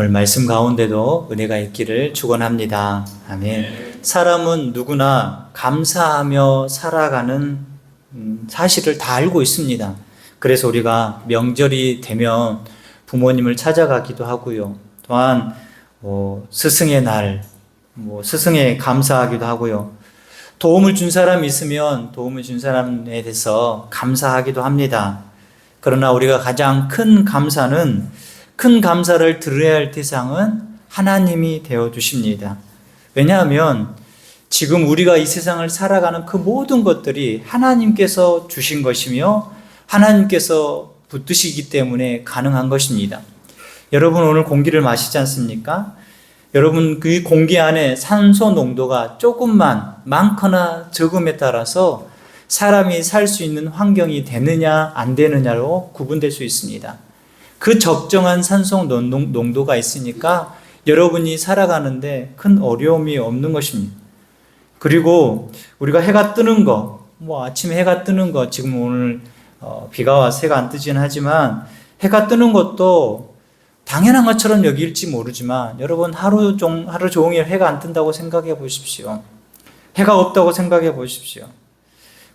오늘 말씀 가운데도 은혜가 있기를 축원합니다. 아멘. 사람은 누구나 감사하며 살아가는 사실을 다 알고 있습니다. 그래서 우리가 명절이 되면 부모님을 찾아가기도 하고요. 또한 스승의 날, 스승에 감사하기도 하고요. 도움을 준 사람이 있으면 도움을 준 사람에 대해서 감사하기도 합니다. 그러나 우리가 가장 큰 감사를 드려야 할 대상은 하나님이 되어 주십니다. 왜냐하면 지금 우리가 이 세상을 살아가는 그 모든 것들이 하나님께서 주신 것이며 하나님께서 붙드시기 때문에 가능한 것입니다. 여러분 오늘 공기를 마시지 않습니까? 여러분 그 공기 안에 산소 농도가 조금만 많거나 적음에 따라서 사람이 살 수 있는 환경이 되느냐 안 되느냐로 구분될 수 있습니다. 그 적정한 산소 농도가 있으니까 여러분이 살아가는데 큰 어려움이 없는 것입니다. 그리고 우리가 해가 뜨는 거, 아침에 해가 뜨는 거, 지금 오늘 비가 와서 해가 안 뜨긴 하지만 해가 뜨는 것도 당연한 것처럼 여길지 모르지만 여러분 하루 종일 해가 안 뜬다고 생각해 보십시오. 해가 없다고 생각해 보십시오.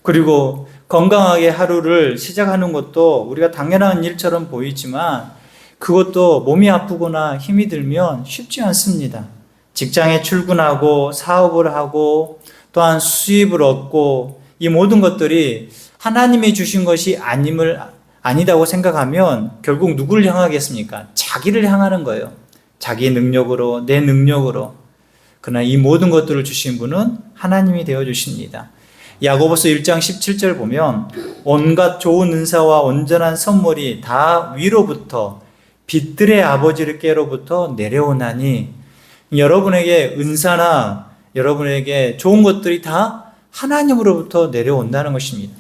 그리고 건강하게 하루를 시작하는 것도 우리가 당연한 일처럼 보이지만 그것도 몸이 아프거나 힘이 들면 쉽지 않습니다. 직장에 출근하고 사업을 하고 또한 수입을 얻고 이 모든 것들이 하나님이 주신 것이 아니다고 생각하면 결국 누구를 향하겠습니까? 자기를 향하는 거예요. 자기 능력으로, 내 능력으로. 그러나 이 모든 것들을 주신 분은 하나님이 되어 주십니다. 야고보서 1장 17절 보면 온갖 좋은 은사와 온전한 선물이 다 위로부터 빛들의 아버지께로부터 내려오나니 여러분에게 은사나 여러분에게 좋은 것들이 다 하나님으로부터 내려온다는 것입니다.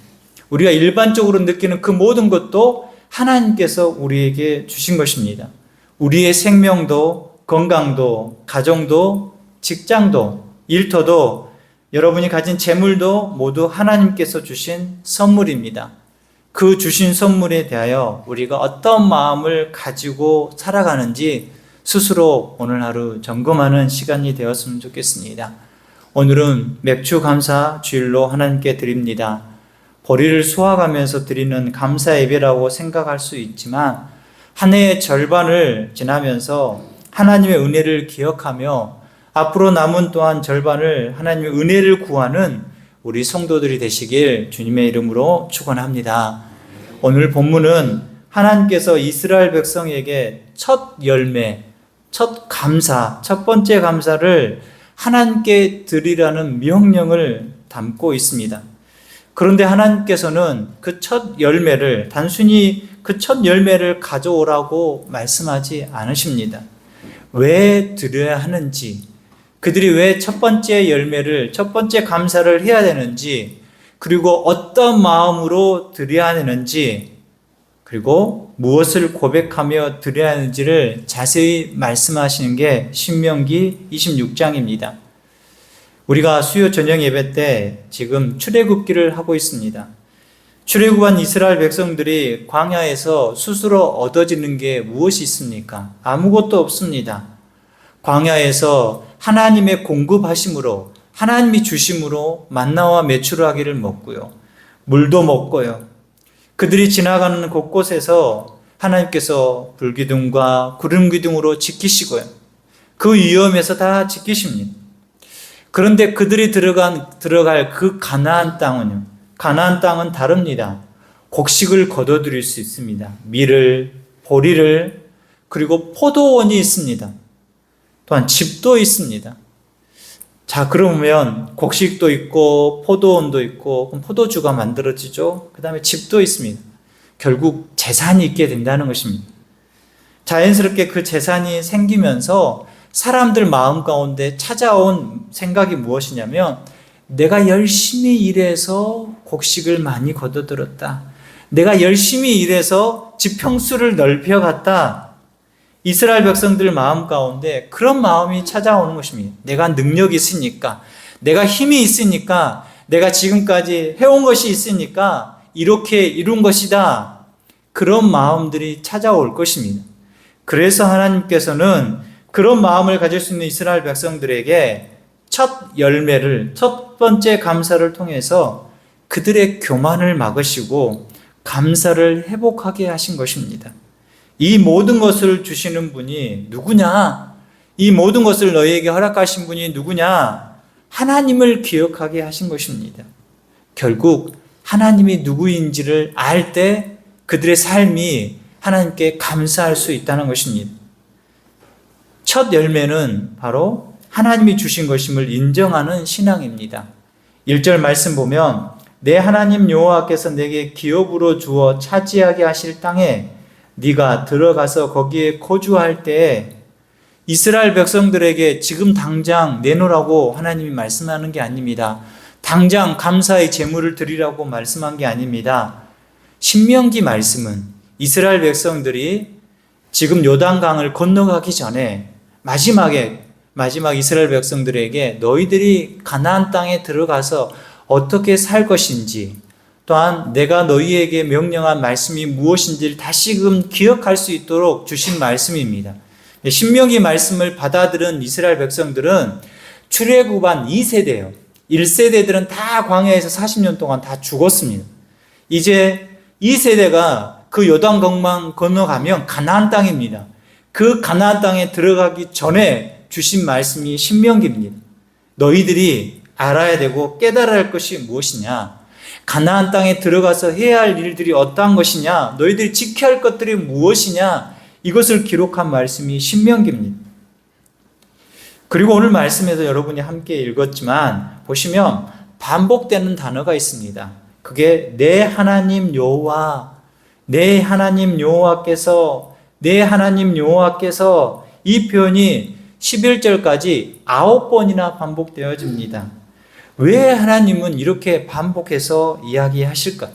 우리가 일반적으로 느끼는 그 모든 것도 하나님께서 우리에게 주신 것입니다. 우리의 생명도, 건강도, 가정도, 직장도, 일터도, 여러분이 가진 재물도 모두 하나님께서 주신 선물입니다. 그 주신 선물에 대하여 우리가 어떤 마음을 가지고 살아가는지 스스로 오늘 하루 점검하는 시간이 되었으면 좋겠습니다. 오늘은 맥주 감사 주일로 하나님께 드립니다. 보리를 수확하면서 드리는 감사 예배라고 생각할 수 있지만 한 해의 절반을 지나면서 하나님의 은혜를 기억하며 앞으로 남은 또한 절반을 하나님의 은혜를 구하는 우리 성도들이 되시길 주님의 이름으로 축원합니다. 오늘 본문은 하나님께서 이스라엘 백성에게 첫 열매, 첫 번째 감사를 하나님께 드리라는 명령을 담고 있습니다. 그런데 하나님께서는 그 첫 열매를 단순히 그 첫 열매를 가져오라고 말씀하지 않으십니다. 왜 드려야 하는지, 그들이 왜 첫 번째 열매를, 첫 번째 감사를 해야 되는지, 그리고 어떤 마음으로 드려야 되는지, 그리고 무엇을 고백하며 드려야 하는지를 자세히 말씀하시는 게 신명기 26장입니다. 우리가 수요 저녁 예배 때 지금 출애굽기를 하고 있습니다. 출애굽한 이스라엘 백성들이 광야에서 스스로 얻어지는 게 무엇이 있습니까? 아무것도 없습니다. 광야에서 하나님의 공급하심으로, 하나님이 주심으로 만나와 메추라기를 먹고요. 물도 먹고요. 그들이 지나가는 곳곳에서 하나님께서 불기둥과 구름기둥으로 지키시고요. 그 위험에서 다 지키십니다. 그런데 그들이 들어갈 그 가나안 땅은요. 가나안 땅은 다릅니다. 곡식을 거둬들일 수 있습니다. 밀을, 보리를, 그리고 포도원이 있습니다. 또한 집도 있습니다. 자, 그러면 곡식도 있고 포도원도 있고 그럼 포도주가 만들어지죠. 그 다음에 집도 있습니다. 결국 재산이 있게 된다는 것입니다. 자연스럽게 그 재산이 생기면서 사람들 마음 가운데 찾아온 생각이 무엇이냐면 내가 열심히 일해서 곡식을 많이 거둬들었다. 내가 열심히 일해서 지평수를 넓혀갔다. 이스라엘 백성들 마음 가운데 그런 마음이 찾아오는 것입니다. 내가 능력이 있으니까, 내가 힘이 있으니까, 내가 지금까지 해온 것이 있으니까 이렇게 이룬 것이다. 그런 마음들이 찾아올 것입니다. 그래서 하나님께서는 그런 마음을 가질 수 있는 이스라엘 백성들에게 첫 열매를, 첫 번째 감사를 통해서 그들의 교만을 막으시고 감사를 회복하게 하신 것입니다. 이 모든 것을 주시는 분이 누구냐? 이 모든 것을 너희에게 허락하신 분이 누구냐? 하나님을 기억하게 하신 것입니다. 결국 하나님이 누구인지를 알 때 그들의 삶이 하나님께 감사할 수 있다는 것입니다. 첫 열매는 바로 하나님이 주신 것임을 인정하는 신앙입니다. 1절 말씀 보면 내 하나님 여호와께서 내게 기업으로 주어 차지하게 하실 땅에 네가 들어가서 거기에 거주할 때에 이스라엘 백성들에게 지금 당장 내놓으라고 하나님이 말씀하는 게 아닙니다. 당장 감사의 제물을 드리라고 말씀한 게 아닙니다. 신명기 말씀은 이스라엘 백성들이 지금 요단강을 건너가기 전에 마지막 이스라엘 백성들에게 너희들이 가나안 땅에 들어가서 어떻게 살 것인지, 또한 내가 너희에게 명령한 말씀이 무엇인지를 다시금 기억할 수 있도록 주신 말씀입니다. 신명기 말씀을 받아들은 이스라엘 백성들은 출애굽한 2세대예요. 1세대들은 다 광야에서 40년 동안 다 죽었습니다. 이제 2세대가 그 요단강만 건너가면 가나안 땅입니다. 그 가나안 땅에 들어가기 전에 주신 말씀이 신명기입니다. 너희들이 알아야 되고 깨달아야 할 것이 무엇이냐? 가나안 땅에 들어가서 해야 할 일들이 어떠한 것이냐? 너희들이 지켜야 할 것들이 무엇이냐? 이것을 기록한 말씀이 신명기입니다. 그리고 오늘 말씀에서 여러분이 함께 읽었지만 보시면 반복되는 단어가 있습니다. 그게 내 하나님 여호와, 내 하나님 여호와께서, 내 하나님 여호와께서, 이 표현이 11절까지 9번이나 반복되어집니다. 왜 하나님은 이렇게 반복해서 이야기하실까?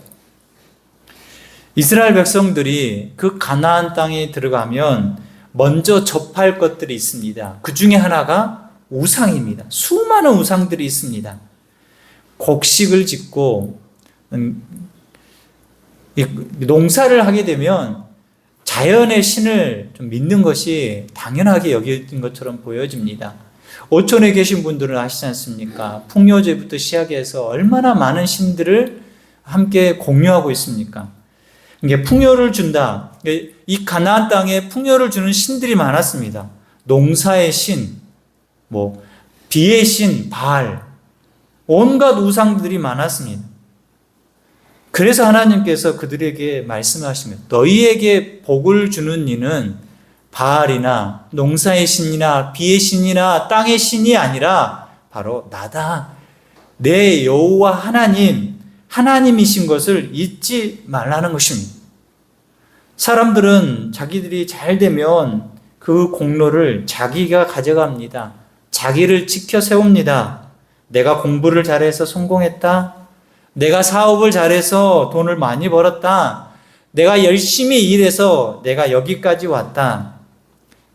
이스라엘 백성들이 그 가나안 땅에 들어가면 먼저 접할 것들이 있습니다. 그 중에 하나가 우상입니다. 수많은 우상들이 있습니다. 곡식을 짓고 농사를 하게 되면 자연의 신을 좀 믿는 것이 당연하게 여겨진 것처럼 보여집니다. 오촌에 계신 분들은 아시지 않습니까? 풍요제부터 시작해서 얼마나 많은 신들을 함께 공유하고 있습니까? 이게 풍요를 준다. 이 가나안 땅에 풍요를 주는 신들이 많았습니다. 농사의 신, 비의 신, 바알, 온갖 우상들이 많았습니다. 그래서 하나님께서 그들에게 말씀하시면 너희에게 복을 주는 이는 바알이나 농사의 신이나 비의 신이나 땅의 신이 아니라 바로 나다. 내 여호와 하나님이신 것을 잊지 말라는 것입니다. 사람들은 자기들이 잘 되면 그 공로를 자기가 가져갑니다. 자기를 지켜 세웁니다. 내가 공부를 잘해서 성공했다. 내가 사업을 잘해서 돈을 많이 벌었다. 내가 열심히 일해서 내가 여기까지 왔다.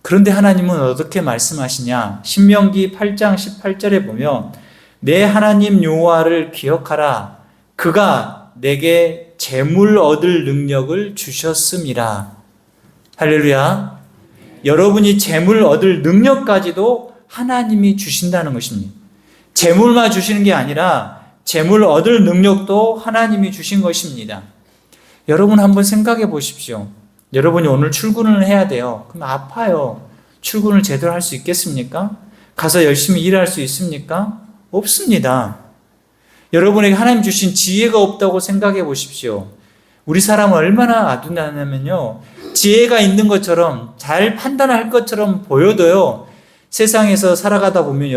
그런데 하나님은 어떻게 말씀하시냐? 신명기 8장 18절에 보면 내 하나님 여호와를 기억하라. 그가 내게 재물 얻을 능력을 주셨음이라. 할렐루야. 여러분이 재물 얻을 능력까지도 하나님이 주신다는 것입니다. 재물만 주시는 게 아니라 재물 얻을 능력도 하나님이 주신 것입니다. 여러분 한번 생각해 보십시오. 여러분이 오늘 출근을 해야 돼요. 그럼 아파요. 출근을 제대로 할 수 있겠습니까? 가서 열심히 일할 수 있습니까? 없습니다. 여러분에게 하나님 주신 지혜가 없다고 생각해 보십시오. 우리 사람은 얼마나 아둔하냐면요. 지혜가 있는 것처럼 잘 판단할 것처럼 보여도요. 세상에서 살아가다 보면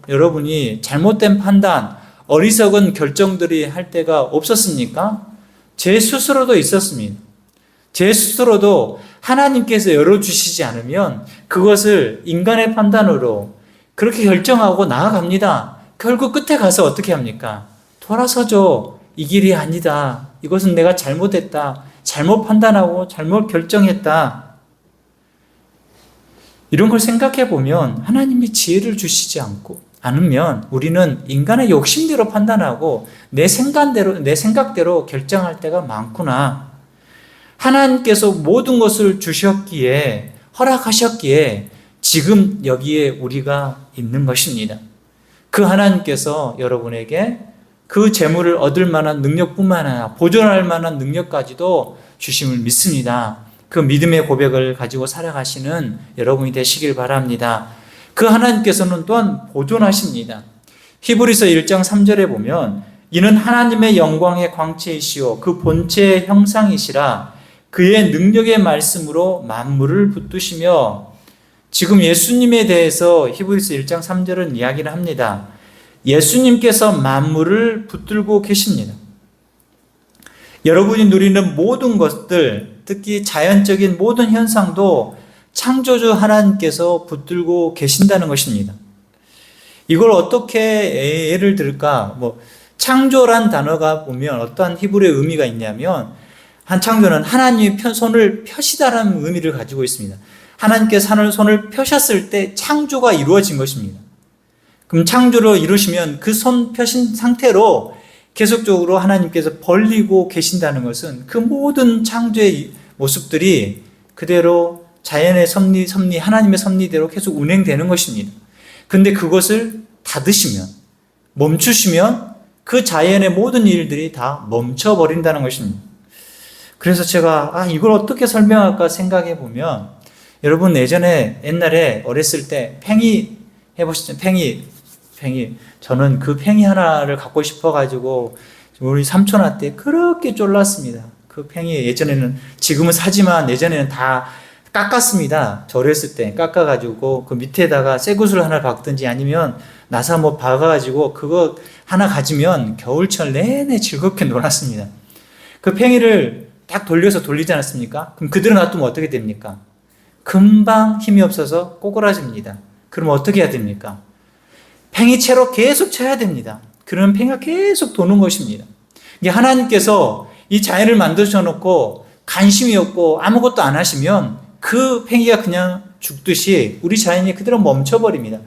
여러분이 잘못된 판단, 어리석은 결정들이 할 때가 없었습니까? 제 스스로도 있었습니다. 제 스스로도 하나님께서 열어주시지 않으면 그것을 인간의 판단으로 그렇게 결정하고 나아갑니다. 결국 끝에 가서 어떻게 합니까? 돌아서죠. 이 길이 아니다. 이것은 내가 잘못했다. 잘못 판단하고 잘못 결정했다. 이런 걸 생각해 보면 하나님이 지혜를 주시지 않으면 우리는 인간의 욕심대로 판단하고 내 생각대로 결정할 때가 많구나. 하나님께서 모든 것을 주셨기에 허락하셨기에 지금 여기에 우리가 있는 것입니다. 그 하나님께서 여러분에게 그 재물을 얻을 만한 능력뿐만 아니라 보존할 만한 능력까지도 주심을 믿습니다. 그 믿음의 고백을 가지고 살아가시는 여러분이 되시길 바랍니다. 그 하나님께서는 또한 보존하십니다. 히브리서 1장 3절에 보면 이는 하나님의 영광의 광채이시오 그 본체의 형상이시라 그의 능력의 말씀으로 만물을 붙드시며, 지금 예수님에 대해서 히브리서 1장 3절은 이야기를 합니다. 예수님께서 만물을 붙들고 계십니다. 여러분이 누리는 모든 것들, 특히 자연적인 모든 현상도 창조주 하나님께서 붙들고 계신다는 것입니다. 이걸 어떻게 예를 들까? 창조란 단어가 보면 어떠한 히브리의 의미가 있냐면, 한 창조는 하나님이 손을 펴시다라는 의미를 가지고 있습니다. 하나님께서 손을 펴셨을 때 창조가 이루어진 것입니다. 그럼 창조를 이루시면 그 손 펴신 상태로 계속적으로 하나님께서 벌리고 계신다는 것은 그 모든 창조의 모습들이 그대로 자연의 섭리, 하나님의 섭리대로 계속 운행되는 것입니다. 근데 그것을 닫으시면, 멈추시면 그 자연의 모든 일들이 다 멈춰버린다는 것입니다. 그래서 제가 이걸 어떻게 설명할까 생각해 보면, 여러분 옛날에 어렸을 때 팽이 해보시죠. 팽이. 저는 그 팽이 하나를 갖고 싶어가지고 우리 삼촌한테 그렇게 쫄랐습니다. 그 팽이 예전에는, 지금은 사지만 예전에는 다 깎았습니다. 저 어렸을 때 깎아가지고 그 밑에다가 쇠구슬 하나 박든지 아니면 나사 박아가지고 그거 하나 가지면 겨울철 내내 즐겁게 놀았습니다. 그 팽이를 딱 돌리지 않았습니까? 그럼 그대로 놔두면 어떻게 됩니까? 금방 힘이 없어서 꼬꾸라집니다. 그럼 어떻게 해야 됩니까? 팽이채로 계속 쳐야 됩니다. 그러면 팽이가 계속 도는 것입니다. 이게 하나님께서 이 자연을 만드셔 놓고 관심이 없고 아무것도 안 하시면 그 팽이가 그냥 죽듯이 우리 자연이 그대로 멈춰버립니다.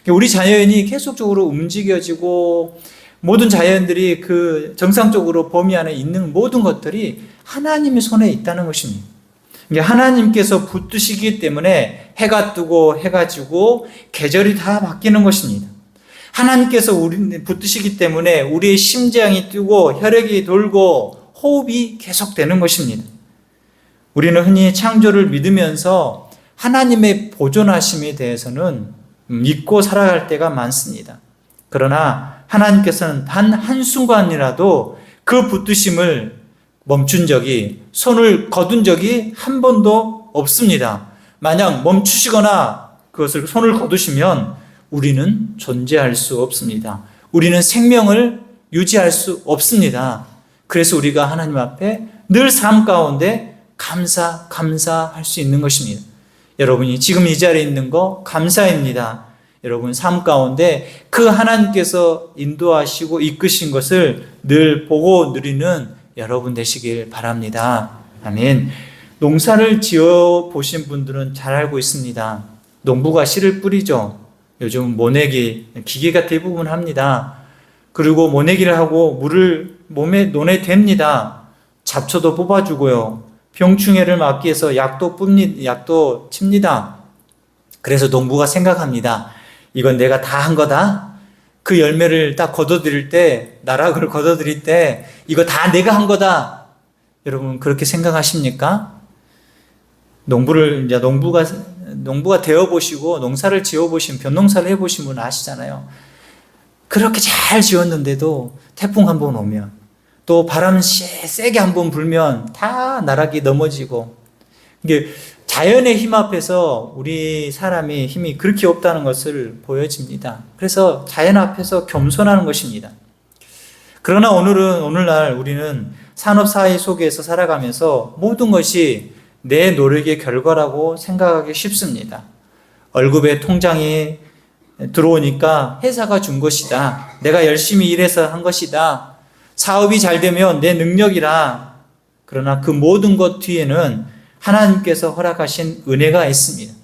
우리 자연이 계속적으로 움직여지고 모든 자연들이 그 정상적으로 범위 안에 있는 모든 것들이 하나님의 손에 있다는 것입니다. 하나님께서 붙드시기 때문에 해가 뜨고 해가 지고 계절이 다 바뀌는 것입니다. 하나님께서 붙드시기 때문에 우리의 심장이 뛰고 혈액이 돌고 호흡이 계속되는 것입니다. 우리는 흔히 창조를 믿으면서 하나님의 보존하심에 대해서는 믿고 살아갈 때가 많습니다. 그러나 하나님께서는 단 한순간이라도 그 붙드심을 멈춘 적이, 손을 거둔 적이 한 번도 없습니다. 만약 멈추시거나 그것을 손을 거두시면 우리는 존재할 수 없습니다. 우리는 생명을 유지할 수 없습니다. 그래서 우리가 하나님 앞에 늘 삶 가운데 감사할 수 있는 것입니다. 여러분이 지금 이 자리에 있는 거 감사입니다. 여러분 삶 가운데 그 하나님께서 인도하시고 이끄신 것을 늘 보고 누리는 여러분 되시길 바랍니다. 아멘. 농사를 지어 보신 분들은 잘 알고 있습니다. 농부가 씨를 뿌리죠. 요즘 모내기 기계가 대부분 합니다. 그리고 모내기를 하고 물을 몸에 논에 댑니다. 잡초도 뽑아주고요. 병충해를 막기 위해서 약도 칩니다. 그래서 농부가 생각합니다. 이건 내가 다 한 거다. 그 열매를 딱 거둬들일 때, 나락을 거둬들일 때 이거 다 내가 한 거다. 여러분 그렇게 생각하십니까? 농부가 되어보시고 농사를 지어보신, 벼농사를 해보신 분 아시잖아요. 그렇게 잘 지었는데도 태풍 한번 오면, 또 바람 세게 한번 불면 다 나락이 넘어지고, 이게 자연의 힘 앞에서 우리 사람이 힘이 그렇게 없다는 것을 보여집니다. 그래서 자연 앞에서 겸손하는 것입니다. 그러나 오늘날 우리는 산업사회 속에서 살아가면서 모든 것이 내 노력의 결과라고 생각하기 쉽습니다. 월급에 통장이 들어오니까 회사가 준 것이다. 내가 열심히 일해서 한 것이다. 사업이 잘 되면 내 능력이라. 그러나 그 모든 것 뒤에는 하나님께서 허락하신 은혜가 있습니다.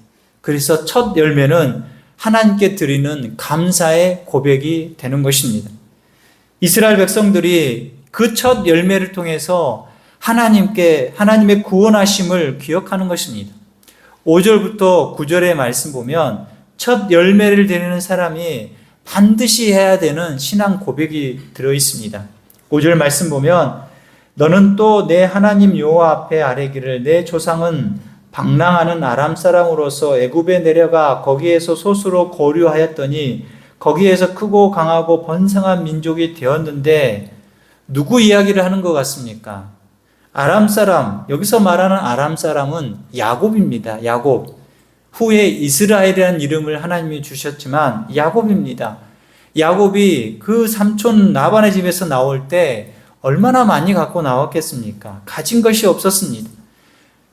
그래서 첫 열매는 하나님께 드리는 감사의 고백이 되는 것입니다. 이스라엘 백성들이 그 첫 열매를 통해서 하나님의 구원하심을 기억하는 것입니다. 5절부터 9절의 말씀 보면 첫 열매를 드리는 사람이 반드시 해야 되는 신앙 고백이 들어 있습니다. 5절 말씀 보면 너는 또 내 하나님 여호와 앞에 아뢰기를 내 조상은 방랑하는 아람 사람으로서 애굽에 내려가 거기에서 소수로 거류하였더니 거기에서 크고 강하고 번성한 민족이 되었는데 누구 이야기를 하는 것 같습니까? 아람 사람, 여기서 말하는 아람 사람은 야곱입니다. 야곱. 후에 이스라엘이라는 이름을 하나님이 주셨지만 야곱입니다. 야곱이 그 삼촌 라반의 집에서 나올 때 얼마나 많이 갖고 나왔겠습니까? 가진 것이 없었습니다.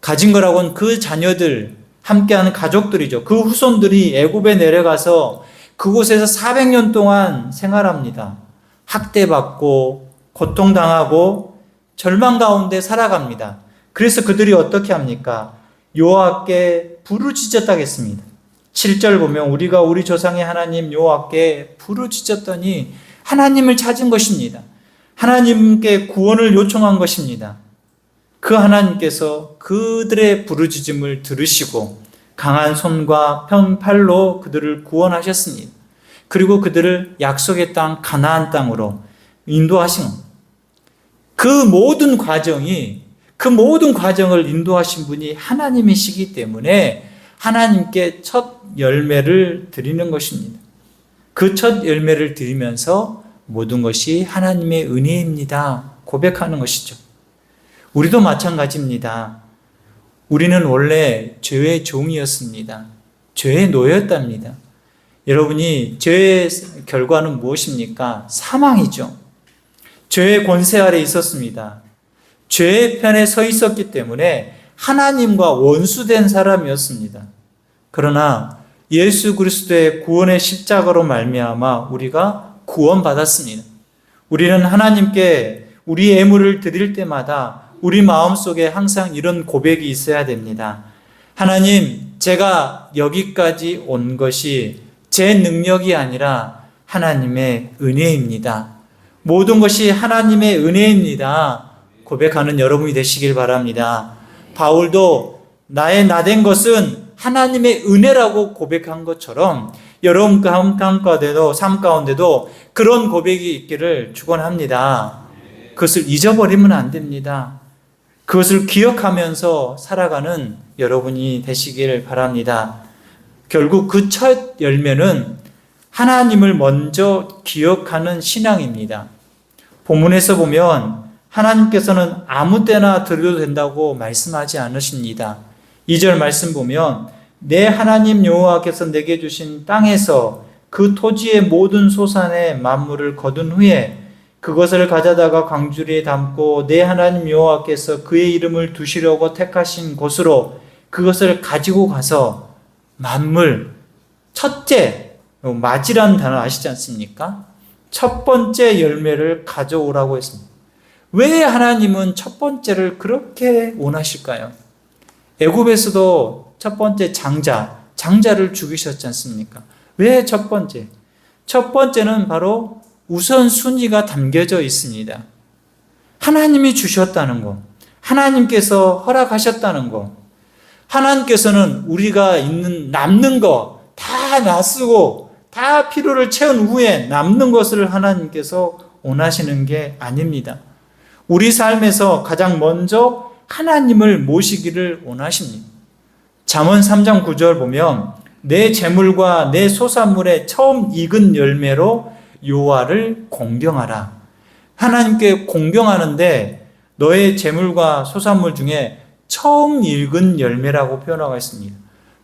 가진 거라고는 그 자녀들, 함께하는 가족들이죠. 그 후손들이 애굽에 내려가서 그곳에서 400년 동안 생활합니다. 학대받고 고통당하고 절망 가운데 살아갑니다. 그래서 그들이 어떻게 합니까? 여호와께 부르짖었다겠습니다. 7절 보면 우리가 우리 조상의 하나님 여호와께 부르짖었더니 하나님을 찾은 것입니다. 하나님께 구원을 요청한 것입니다. 그 하나님께서 그들의 부르짖음을 들으시고 강한 손과 편팔로 그들을 구원하셨습니다. 그리고 그들을 약속의 땅 가나안 땅으로 인도하신 겁니다. 그 모든 과정을 인도하신 분이 하나님이시기 때문에 하나님께 첫 열매를 드리는 것입니다. 그 첫 열매를 드리면서 모든 것이 하나님의 은혜입니다. 고백하는 것이죠. 우리도 마찬가지입니다. 우리는 원래 죄의 종이었습니다. 죄의 노예였답니다. 여러분이 죄의 결과는 무엇입니까? 사망이죠. 죄의 권세 아래 있었습니다. 죄의 편에 서 있었기 때문에 하나님과 원수된 사람이었습니다. 그러나 예수 그리스도의 구원의 십자가로 말미암아 우리가 구원받았습니다. 우리는 하나님께 우리 예물을 드릴 때마다 우리 마음속에 항상 이런 고백이 있어야 됩니다. 하나님, 제가 여기까지 온 것이 제 능력이 아니라 하나님의 은혜입니다. 모든 것이 하나님의 은혜입니다. 고백하는 여러분이 되시길 바랍니다. 바울도 나의 나된 것은 하나님의 은혜라고 고백한 것처럼 여러분 삶 가운데도 그런 고백이 있기를 축원합니다. 그것을 잊어버리면 안 됩니다. 그것을 기억하면서 살아가는 여러분이 되시길 바랍니다. 결국 그 첫 열매는 하나님을 먼저 기억하는 신앙입니다. 본문에서 보면 하나님께서는 아무 때나 드려도 된다고 말씀하지 않으십니다. 2절 말씀 보면 내 하나님 여호와께서 내게 주신 땅에서 그 토지의 모든 소산의 만물을 거둔 후에 그것을 가져다가 광주리에 담고 내 하나님 여호와께서 그의 이름을 두시려고 택하신 곳으로 그것을 가지고 가서 만물, 첫째, 맞이라는 단어 아시지 않습니까? 첫 번째 열매를 가져오라고 했습니다. 왜 하나님은 첫 번째를 그렇게 원하실까요? 애굽에서도 첫 번째 장자를 죽이셨지 않습니까? 왜 첫 번째? 첫 번째는 바로 우선순위가 담겨져 있습니다. 하나님이 주셨다는 것, 하나님께서 허락하셨다는 것, 하나님께서는 우리가 남는 거 다 놔쓰고 다 필요를 채운 후에 남는 것을 하나님께서 원하시는 게 아닙니다. 우리 삶에서 가장 먼저 하나님을 모시기를 원하십니다. 잠언 3장 9절 보면 내 재물과 내 소산물의 처음 익은 열매로 여호와를 공경하라. 하나님께 공경하는데 너의 재물과 소산물 중에 처음 익은 열매라고 표현하고 있습니다.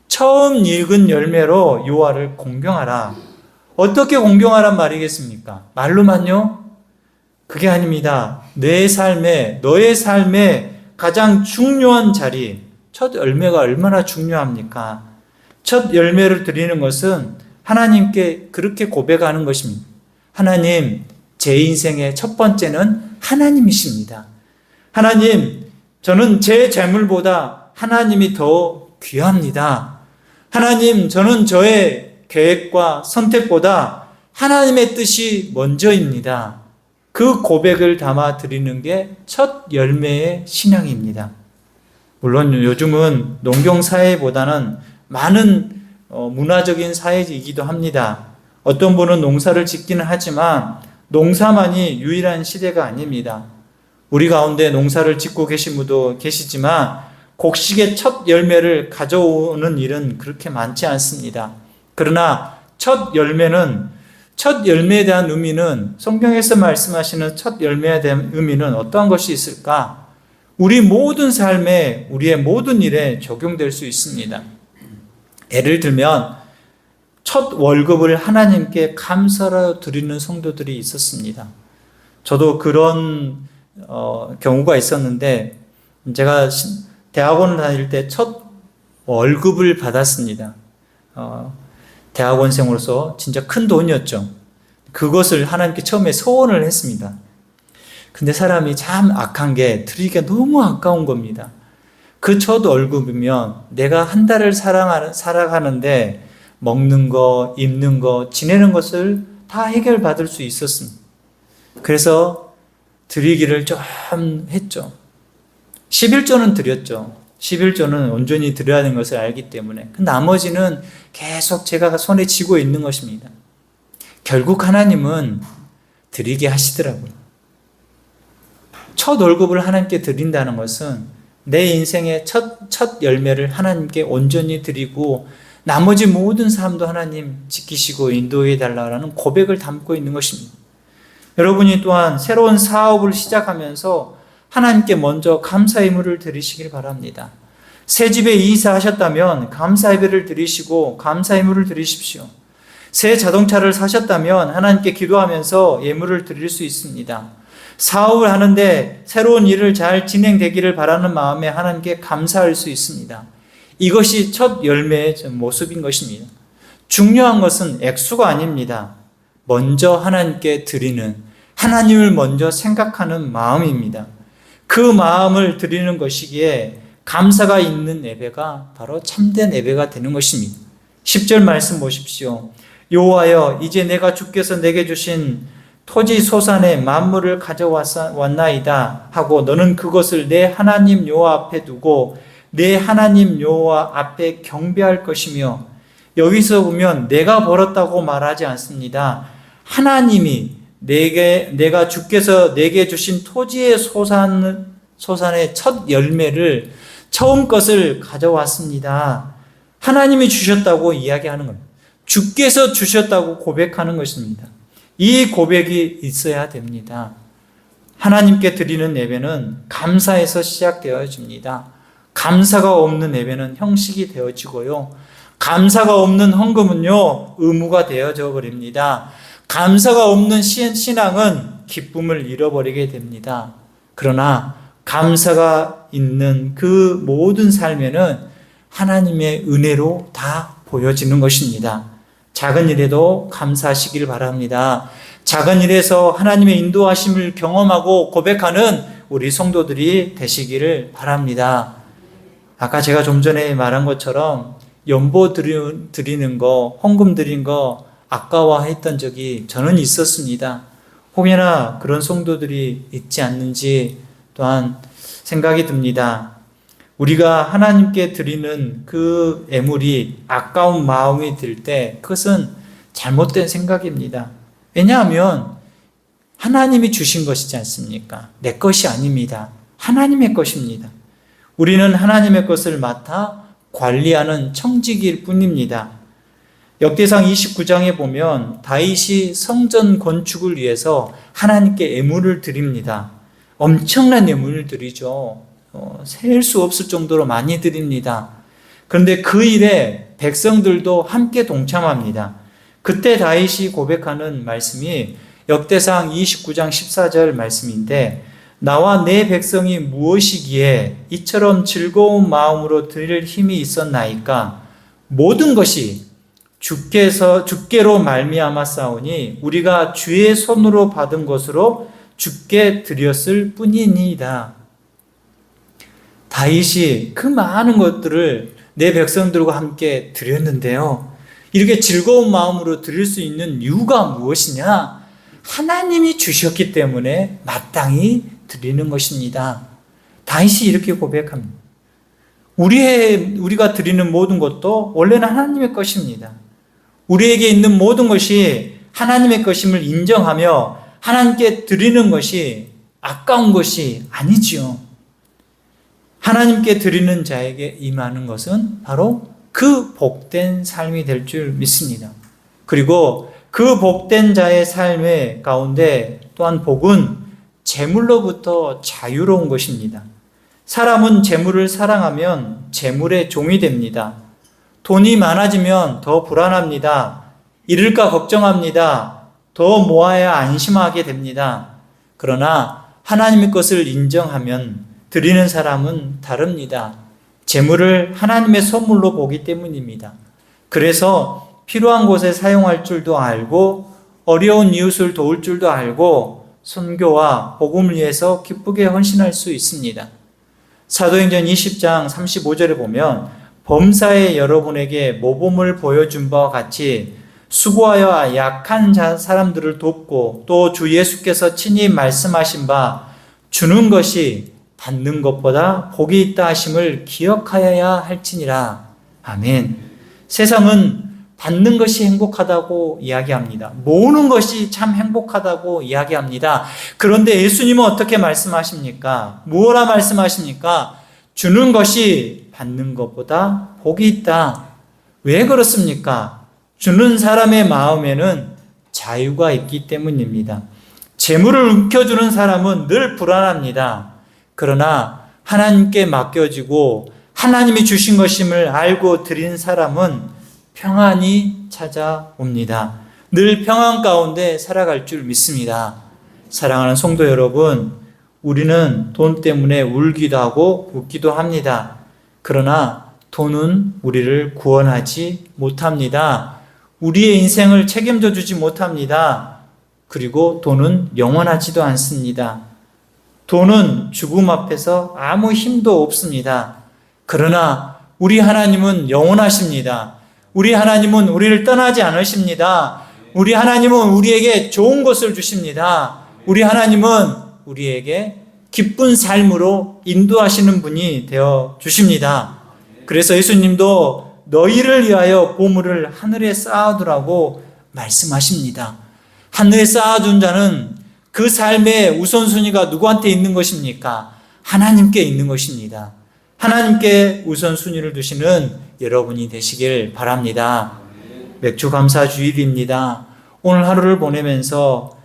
처음 익은 열매로 여호와를 공경하라. 어떻게 공경하란 말이겠습니까? 말로만요? 그게 아닙니다. 너의 삶의 가장 중요한 자리, 첫 열매가 얼마나 중요합니까? 첫 열매를 드리는 것은 하나님께 그렇게 고백하는 것입니다. 하나님, 제 인생의 첫 번째는 하나님이십니다. 하나님, 저는 제 재물보다 하나님이 더 귀합니다. 하나님, 저는 저의 계획과 선택보다 하나님의 뜻이 먼저입니다. 그 고백을 담아 드리는 게 첫 열매의 신앙입니다. 물론 요즘은 농경 사회보다는 많은 문화적인 사회이기도 합니다. 어떤 분은 농사를 짓기는 하지만 농사만이 유일한 시대가 아닙니다. 우리 가운데 농사를 짓고 계신 분도 계시지만 곡식의 첫 열매를 가져오는 일은 그렇게 많지 않습니다. 그러나 첫 열매에 대한 의미는, 성경에서 말씀하시는 첫 열매에 대한 의미는 어떠한 것이 있을까? 우리 모든 삶에, 우리의 모든 일에 적용될 수 있습니다. 예를 들면 첫 월급을 하나님께 감사로 드리는 성도들이 있었습니다. 저도 그런 경우가 있었는데, 제가 대학원을 다닐 때 첫 월급을 받았습니다. 대학원생으로서 진짜 큰 돈이었죠. 그것을 하나님께 처음에 소원을 했습니다. 근데 사람이 참 악한 게 드리기가 너무 아까운 겁니다. 그 첫 월급이면 내가 한 달을 살아가는데 먹는 거, 입는 거, 지내는 것을 다 해결받을 수 있었습니다. 그래서 드리기를 좀 했죠. 11조는 드렸죠. 11조는 온전히 드려야 하는 것을 알기 때문에. 그 나머지는 계속 제가 손에 쥐고 있는 것입니다. 결국 하나님은 드리게 하시더라고요. 첫 월급을 하나님께 드린다는 것은 내 인생의 첫 열매를 하나님께 온전히 드리고 나머지 모든 삶도 하나님 지키시고 인도해 달라는 고백을 담고 있는 것입니다. 여러분이 또한 새로운 사업을 시작하면서 하나님께 먼저 감사 예물을 드리시길 바랍니다. 새 집에 이사하셨다면 감사 예배를 드리시고 감사 예물을 드리십시오. 새 자동차를 사셨다면 하나님께 기도하면서 예물을 드릴 수 있습니다. 사업을 하는데 새로운 일을 잘 진행되기를 바라는 마음에 하나님께 감사할 수 있습니다. 이것이 첫 열매의 모습인 것입니다. 중요한 것은 액수가 아닙니다. 먼저 하나님께 드리는, 하나님을 먼저 생각하는 마음입니다. 그 마음을 드리는 것이기에 감사가 있는 예배가 바로 참된 예배가 되는 것입니다. 10절 말씀 보십시오. 여호와여, 이제 내가 주께서 내게 주신 토지 소산의 만물을 가져왔나이다 하고 너는 그것을 내 하나님 여호와 앞에 두고 내 하나님 여호와 앞에 경배할 것이며, 여기서 보면 내가 벌었다고 말하지 않습니다. 하나님이 내가 주께서 내게 주신 토지의 소산의 첫 열매를, 처음 것을 가져왔습니다. 하나님이 주셨다고 이야기하는 겁니다. 주께서 주셨다고 고백하는 것입니다. 이 고백이 있어야 됩니다. 하나님께 드리는 예배는 감사에서 시작되어집니다. 감사가 없는 예배는 형식이 되어지고요. 감사가 없는 헌금은요, 의무가 되어져 버립니다. 감사가 없는 신앙은 기쁨을 잃어버리게 됩니다. 그러나 감사가 있는 그 모든 삶에는 하나님의 은혜로 다 보여지는 것입니다. 작은 일에도 감사하시길 바랍니다. 작은 일에서 하나님의 인도하심을 경험하고 고백하는 우리 성도들이 되시기를 바랍니다. 아까 제가 좀 전에 말한 것처럼 연보 드리는 거, 헌금 드린 거 아까워했던 적이 저는 있었습니다. 혹여나 그런 성도들이 있지 않는지 또한 생각이 듭니다. 우리가 하나님께 드리는 그 예물이 아까운 마음이 들 때 그것은 잘못된 생각입니다. 왜냐하면 하나님이 주신 것이지 않습니까? 내 것이 아닙니다. 하나님의 것입니다. 우리는 하나님의 것을 맡아 관리하는 청지기일 뿐입니다. 역대상 29장에 보면 다윗이 성전 건축을 위해서 하나님께 예물을 드립니다. 엄청난 예물을 드리죠. 셀 수 없을 정도로 많이 드립니다. 그런데 그 일에 백성들도 함께 동참합니다. 그때 다윗이 고백하는 말씀이 역대상 29장 14절 말씀인데, 나와 내 백성이 무엇이기에 이처럼 즐거운 마음으로 드릴 힘이 있었나이까? 모든 것이 주께로 말미암아 싸우니 우리가 주의 손으로 받은 것으로 주께 드렸을 뿐이니이다. 다윗이 그 많은 것들을 내 백성들과 함께 드렸는데요, 이렇게 즐거운 마음으로 드릴 수 있는 이유가 무엇이냐? 하나님이 주셨기 때문에 마땅히 드리는 것입니다. 다윗이 이렇게 고백합니다. 우리가 드리는 모든 것도 원래는 하나님의 것입니다. 우리에게 있는 모든 것이 하나님의 것임을 인정하며 하나님께 드리는 것이 아까운 것이 아니지요. 하나님께 드리는 자에게 임하는 것은 바로 그 복된 삶이 될 줄 믿습니다. 그리고 그 복된 자의 삶의 가운데 또한 복은 재물로부터 자유로운 것입니다. 사람은 재물을 사랑하면 재물의 종이 됩니다. 돈이 많아지면 더 불안합니다. 잃을까 걱정합니다. 더 모아야 안심하게 됩니다. 그러나 하나님의 것을 인정하면 드리는 사람은 다릅니다. 재물을 하나님의 선물로 보기 때문입니다. 그래서 필요한 곳에 사용할 줄도 알고 어려운 이웃을 도울 줄도 알고 선교와 복음을 위해서 기쁘게 헌신할 수 있습니다. 사도행전 20장 35절에 보면 범사에 여러분에게 모범을 보여준 바와 같이 수고하여 약한 사람들을 돕고 또 주 예수께서 친히 말씀하신 바 주는 것이 받는 것보다 복이 있다 하심을 기억하여야 할지니라. 아멘. 세상은 받는 것이 행복하다고 이야기합니다. 모으는 것이 참 행복하다고 이야기합니다. 그런데 예수님은 어떻게 말씀하십니까? 무엇라 말씀하십니까? 주는 것이 받는 것보다 복이 있다. 왜 그렇습니까? 주는 사람의 마음에는 자유가 있기 때문입니다. 재물을 움켜주는 사람은 늘 불안합니다. 그러나 하나님께 맡겨지고 하나님이 주신 것임을 알고 드린 사람은 평안이 찾아옵니다. 늘 평안 가운데 살아갈 줄 믿습니다. 사랑하는 성도 여러분, 우리는 돈 때문에 울기도 하고 웃기도 합니다. 그러나 돈은 우리를 구원하지 못합니다. 우리의 인생을 책임져 주지 못합니다. 그리고 돈은 영원하지도 않습니다. 돈은 죽음 앞에서 아무 힘도 없습니다. 그러나 우리 하나님은 영원하십니다. 우리 하나님은 우리를 떠나지 않으십니다. 우리 하나님은 우리에게 좋은 것을 주십니다. 우리 하나님은 우리에게 기쁜 삶으로 인도하시는 분이 되어 주십니다. 그래서 예수님도 너희를 위하여 보물을 하늘에 쌓아두라고 말씀하십니다. 하늘에 쌓아둔 자는 그 삶의 우선순위가 누구한테 있는 것입니까? 하나님께 있는 것입니다. 하나님께 우선순위를 두시는 여러분이 되시길 바랍니다. 맥주 감사 주일입니다. 오늘 하루를 보내면서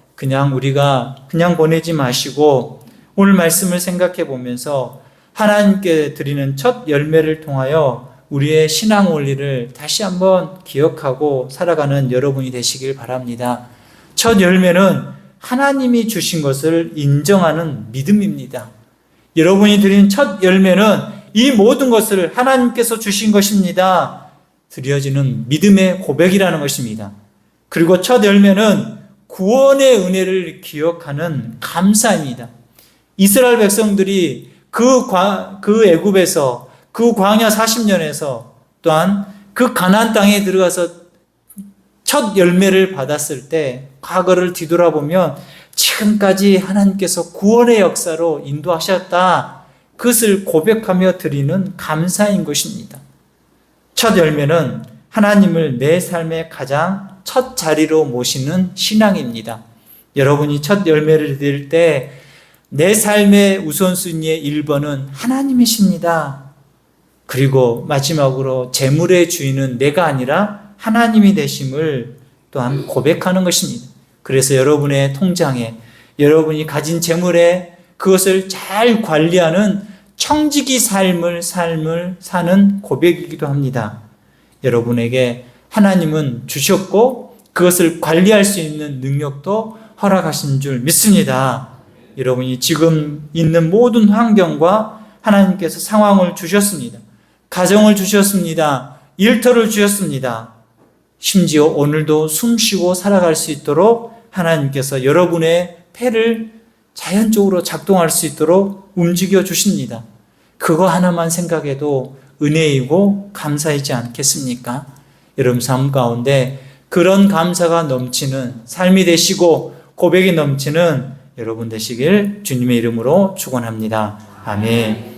우리가 그냥 보내지 마시고 오늘 말씀을 생각해 보면서 하나님께 드리는 첫 열매를 통하여 우리의 신앙 원리를 다시 한번 기억하고 살아가는 여러분이 되시길 바랍니다. 첫 열매는 하나님이 주신 것을 인정하는 믿음입니다. 여러분이 드린 첫 열매는 이 모든 것을 하나님께서 주신 것입니다. 드려지는 믿음의 고백이라는 것입니다. 그리고 첫 열매는 구원의 은혜를 기억하는 감사입니다. 이스라엘 백성들이 그 애굽에서 그 광야 40년에서 또한 그 가나안 땅에 들어가서 첫 열매를 받았을 때 과거를 뒤돌아보면 지금까지 하나님께서 구원의 역사로 인도하셨다. 그것을 고백하며 드리는 감사인 것입니다. 첫 열매는 하나님을 내 삶의 가장 첫 자리로 모시는 신앙입니다. 여러분이 첫 열매를 드릴 때 내 삶의 우선순위의 1번은 하나님이십니다. 그리고 마지막으로 재물의 주인은 내가 아니라 하나님이 되심을 또한 고백하는 것입니다. 그래서 여러분의 통장에 여러분이 가진 재물에 그것을 잘 관리하는 청지기 삶을 사는 고백이기도 합니다. 여러분에게 하나님은 주셨고 그것을 관리할 수 있는 능력도 허락하신 줄 믿습니다. 여러분이 지금 있는 모든 환경과 하나님께서 상황을 주셨습니다. 가정을 주셨습니다. 일터를 주셨습니다. 심지어 오늘도 숨쉬고 살아갈 수 있도록 하나님께서 여러분의 폐를 자연적으로 작동할 수 있도록 움직여 주십니다. 그거 하나만 생각해도 은혜이고 감사이지 않겠습니까? 여러분 삶 가운데 그런 감사가 넘치는 삶이 되시고 고백이 넘치는 여러분 되시길 주님의 이름으로 축원합니다. 아멘.